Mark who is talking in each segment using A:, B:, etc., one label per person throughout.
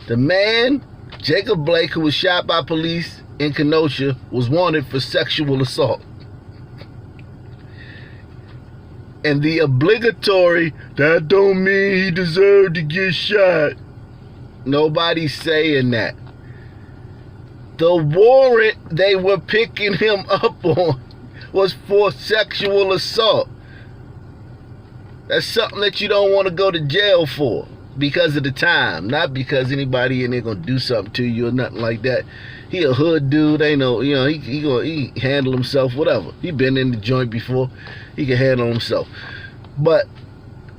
A: The man, Jacob Blake, who was shot by police in Kenosha, was wanted for sexual assault. And the obligatory, that don't mean he deserved to get shot. Nobody's saying that. The warrant they were picking him up on was for sexual assault. That's something that you don't want to go to jail for because of the time, not because anybody in there gonna do something to you or nothing like that. He a hood dude, ain't no, he handle himself, whatever. He been in the joint before, he can handle himself. But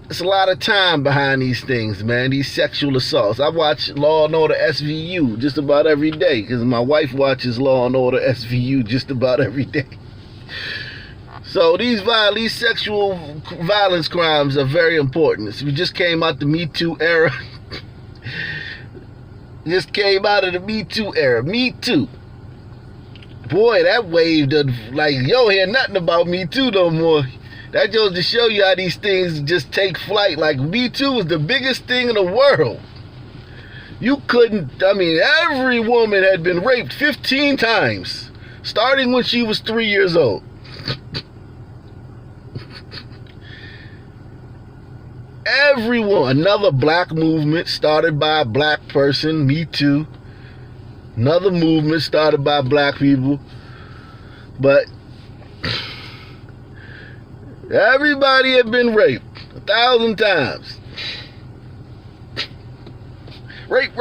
A: it's a lot of time behind these things, man, these sexual assaults. I watch Law and Order SVU just about every day because my wife watches Law and Order SVU just about every day. So these sexual violence crimes are very important. So we just came out the Me Too era. Just came out of the Me Too era. Me Too. Boy, that wave done, like, you don't hear nothing about Me Too no more. That goes to show you how these things just take flight. Like, Me Too was the biggest thing in the world. You couldn't, every woman had been raped 15 times, starting when she was 3 years old. Everyone. Another black movement started by a black person, Me Too. Another movement started by black people. But everybody had been raped 1,000 times. Rape.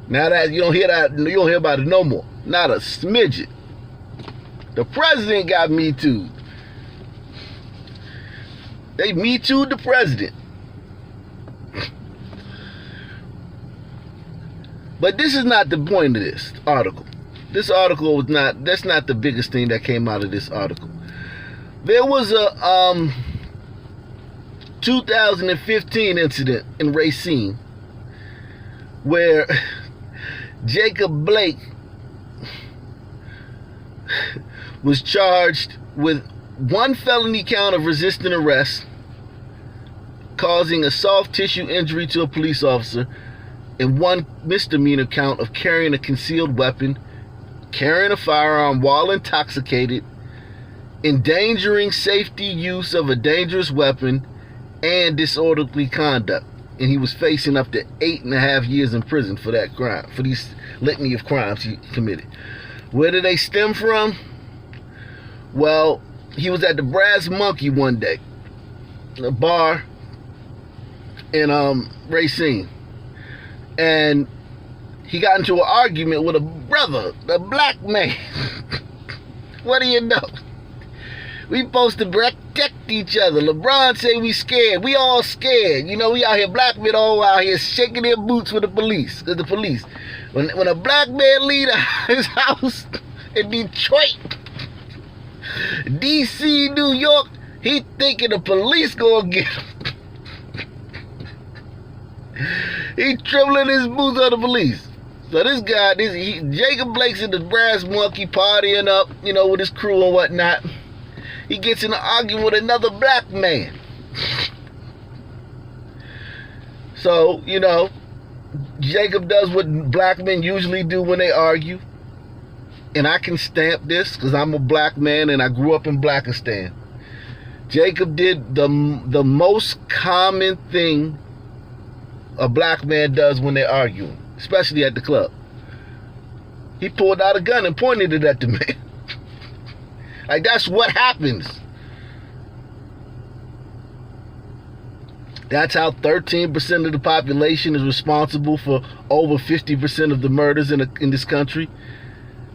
A: Now that you don't hear about it no more. Not a smidget. The president got Me Too. They Me Too'd the president. But this is not the point of this article. This article that's not the biggest thing that came out of this article. There was a 2015 incident in Racine where Jacob Blake was charged with one felony count of resisting arrest, causing a soft tissue injury to a police officer, and one misdemeanor count of carrying a concealed weapon, carrying a firearm while intoxicated, endangering safety use of a dangerous weapon, and disorderly conduct. And he was facing up to 8.5 years in prison for that crime, for these litany of crimes he committed. Where did they stem from? Well, he was at the Brass Monkey one day, a bar in Racine, and he got into an argument with a brother, a black man. What do you know? We supposed to protect each other. LeBron say we scared. We all scared. We out here, black men all out here shaking their boots with the police. Cause the police, when a black man leave his house in Detroit, DC, New York, he thinking the police gonna get him. He trembling his boots on the police. So this guy, Jacob Blake's in the Brass Monkey partying up, with his crew and whatnot. He gets in an argument with another black man. So, Jacob does what black men usually do when they argue. And I can stamp this because I'm a black man and I grew up in Blackistan. Jacob did the most common thing a black man does when they're arguing, especially at the club. He pulled out a gun and pointed it at the man. Like, that's what happens. That's how 13% of the population is responsible for over 50% of the murders in this country.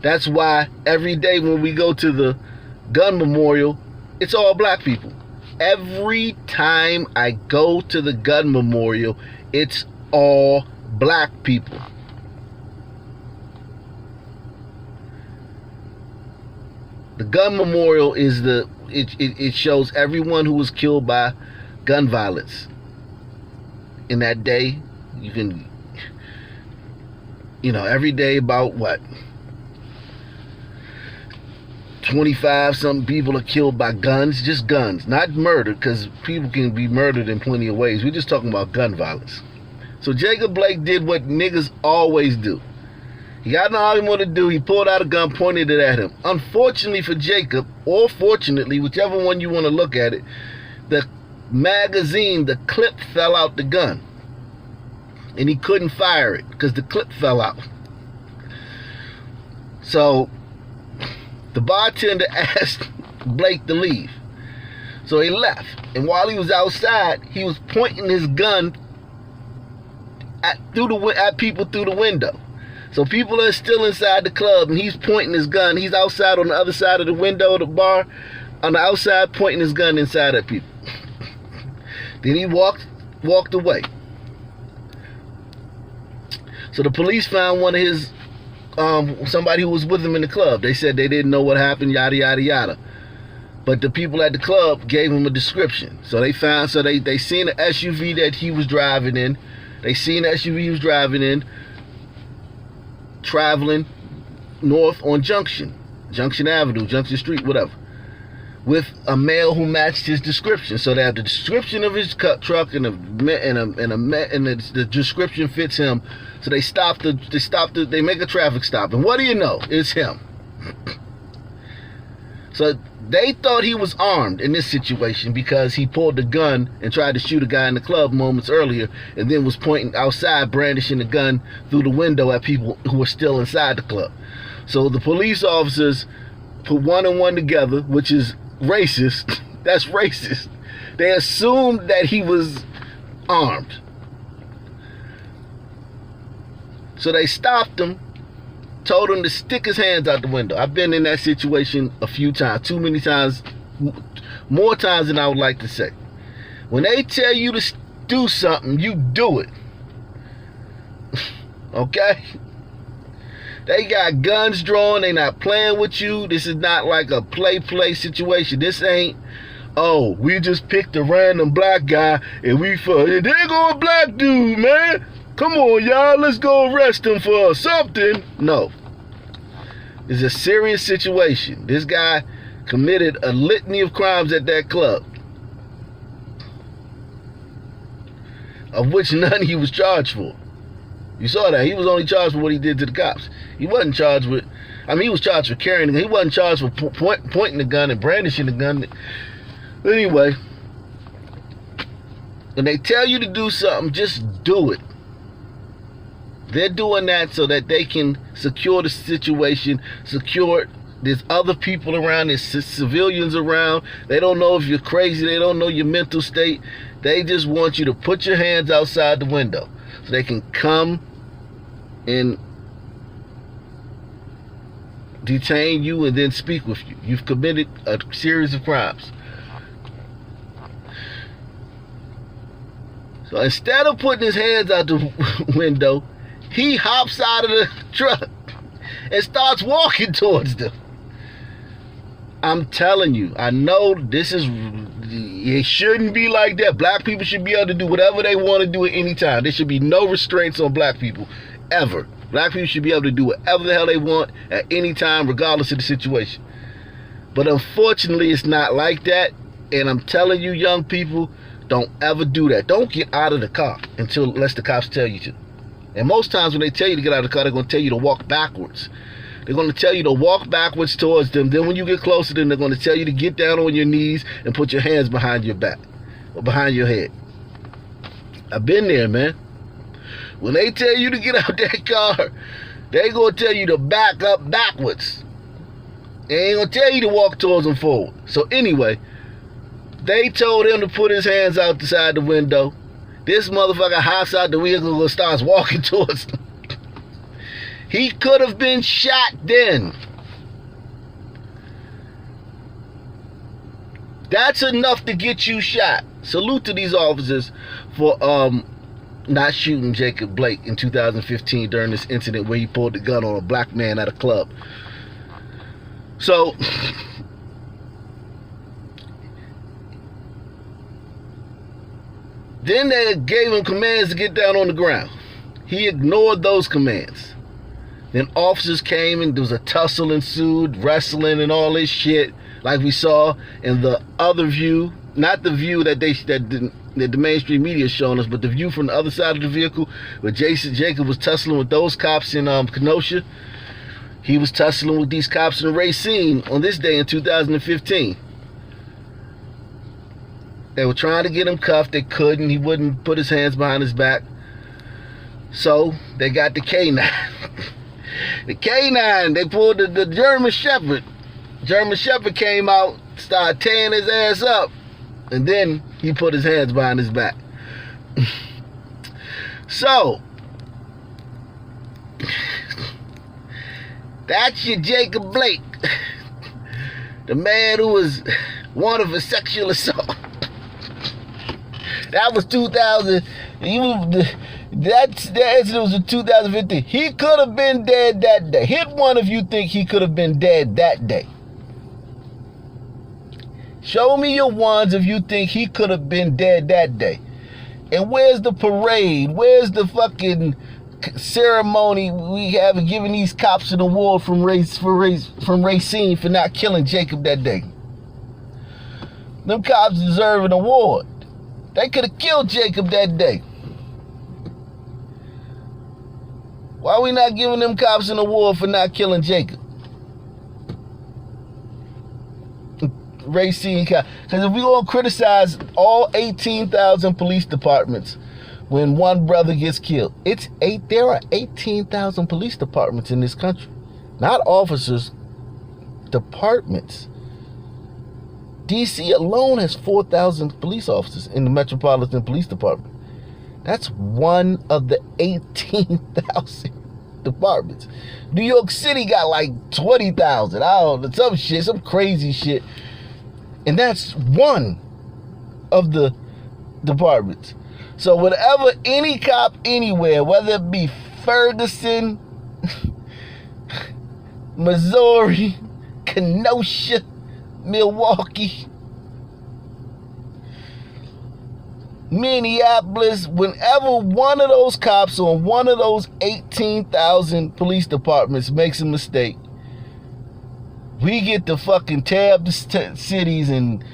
A: That's why every day when we go to the gun memorial, it's all black people. Every time I go to the gun memorial, it's all black people. The gun memorial is it shows everyone who was killed by gun violence. In that day, you can, every day about what? 25 something people are killed by guns, just guns, not murder, because people can be murdered in plenty of ways. We're just talking about gun violence. So Jacob Blake did what niggas always do. He got an argument to do. He pulled out a gun, pointed it at him. Unfortunately for Jacob, or fortunately, whichever one you want to look at it, the magazine, the clip fell out the gun. And he couldn't fire it because the clip fell out. So the bartender asked Blake to leave. So he left. And while he was outside, he was pointing his gun at people through the window. So people are still inside the club, and he's pointing his gun. He's outside on the other side of the window of the bar, on the outside, pointing his gun inside at people. Then he walked away. So the police found one of his, somebody who was with him in the club. They said they didn't know what happened, yada, yada, yada. But the people at the club gave him a description. So they seen the SUV that he was driving in. They seen the SUV he was driving in, traveling north on Junction Avenue, Junction Street, whatever, with a male who matched his description. So they have the description of his truck and the description fits him. So they make a traffic stop, and what do you know? It's him. So they thought he was armed in this situation because he pulled the gun and tried to shoot a guy in the club moments earlier, and then was pointing outside, brandishing the gun through the window at people who were still inside the club. So the police officers put one and one together, which is racist. That's racist. They assumed that he was armed. So they stopped him, told him to stick his hands out the window. I've been in that situation a few times, too many times, more times than I would like to say. When they tell you to do something, you do it. Okay? They got guns drawn. They not playing with you. This is not like a play situation. This ain't, oh, we just picked a random black guy and there go a black dude, man. Come on, y'all, let's go arrest him for something. No. It's a serious situation. This guy committed a litany of crimes at that club, of which none he was charged for. You saw that. He was only charged for what he did to the cops. He wasn't charged with, he was charged for carrying the gun. He wasn't charged for pointing the gun and brandishing the gun. But anyway, when they tell you to do something, just do it. They're doing that so that they can secure the situation, there's other people around, there's civilians around. They don't know if you're crazy, they don't know your mental state. They just want you to put your hands outside the window so they can come and detain you and then speak with you. You've committed a series of crimes. So instead of putting his hands out the window, he hops out of the truck and starts walking towards them. I'm telling you, I know it shouldn't be like that. Black people should be able to do whatever they want to do at any time. There should be no restraints on black people, ever. Black people should be able to do whatever the hell they want at any time, regardless of the situation. But unfortunately, it's not like that. And I'm telling you, young people, don't ever do that. Don't get out of the car unless the cops tell you to. And most times when they tell you to get out of the car, they're going to tell you to walk backwards. They're going to tell you to walk backwards towards them. Then when you get closer to them, they're going to tell you to get down on your knees and put your hands behind your back or behind your head. I've been there, man. When they tell you to get out that car, they're going to tell you to back up backwards. They ain't going to tell you to walk towards them forward. So anyway, they told him to put his hands out the side of the window. This motherfucker hops out the vehicle and starts walking towards them. He could have been shot then. That's enough to get you shot. Salute to these officers for not shooting Jacob Blake in 2015 during this incident where he pulled the gun on a black man at a club. So then they gave him commands to get down on the ground. He ignored those commands. Then officers came and there was a tussle ensued, wrestling and all this shit, like we saw in the other view, not the view that that the mainstream media is showing us, but the view from the other side of the vehicle where Jacob was tussling with those cops in Kenosha. He was tussling with these cops in Racine on this day in 2015. They were trying to get him cuffed. They couldn't. He wouldn't put his hands behind his back. So they got the K9. The K9, they pulled the German Shepherd. German Shepherd came out, started tearing his ass up, and then he put his hands behind his back. So, that's your Jacob Blake, the man who was wanted for sexual assault. That was 2000. That incident was in 2015. He could have been dead that day. Hit one if you think he could have been dead that day. Show me your ones if you think he could have been dead that day. And where's the parade? Where's the fucking ceremony we have giving these cops an award from Racine for not killing Jacob that day? Them cops deserve an award. They could have killed Jacob that day. Why are we not giving them cops an award for not killing Jacob? Racine cop. Because if we're going to criticize all 18,000 police departments when one brother gets killed, there are 18,000 police departments in this country. Not officers, departments. DC alone has 4,000 police officers in the Metropolitan Police Department. That's one of the 18,000 departments. New York City got like 20,000. I don't know, some shit, some crazy shit. And that's one of the departments. So whatever any cop anywhere, whether it be Ferguson, Missouri, Kenosha, Milwaukee, Minneapolis, whenever one of those cops on one of those 18,000 police departments makes a mistake, we get to fucking tear up the cities and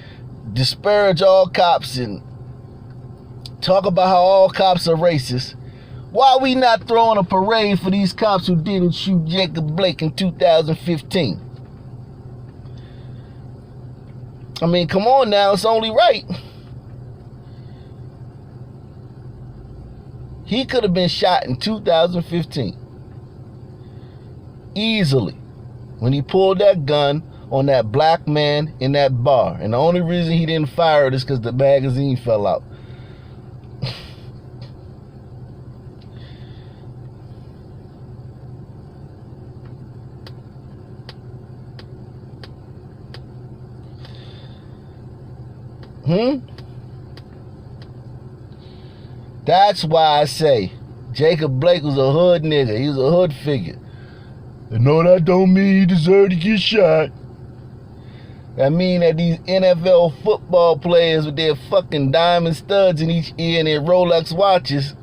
A: disparage all cops and talk about how all cops are racist. Why are we not throwing a parade for these cops who didn't shoot Jacob Blake in 2015? I mean, come on now, it's only right. He could have been shot in 2015. Easily. When he pulled that gun on that black man in that bar. And the only reason he didn't fire it is because the magazine fell out. That's why I say Jacob Blake was a hood nigga. He was a hood figure. And no, that don't mean he deserved to get shot. That mean that these NFL football players with their fucking diamond studs in each ear and their Rolex watches,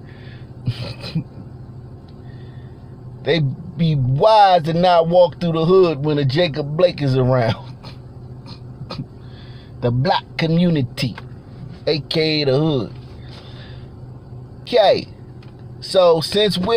A: they be wise to not walk through the hood when a Jacob Blake is around. The black community, aka the hood. Okay, so since we're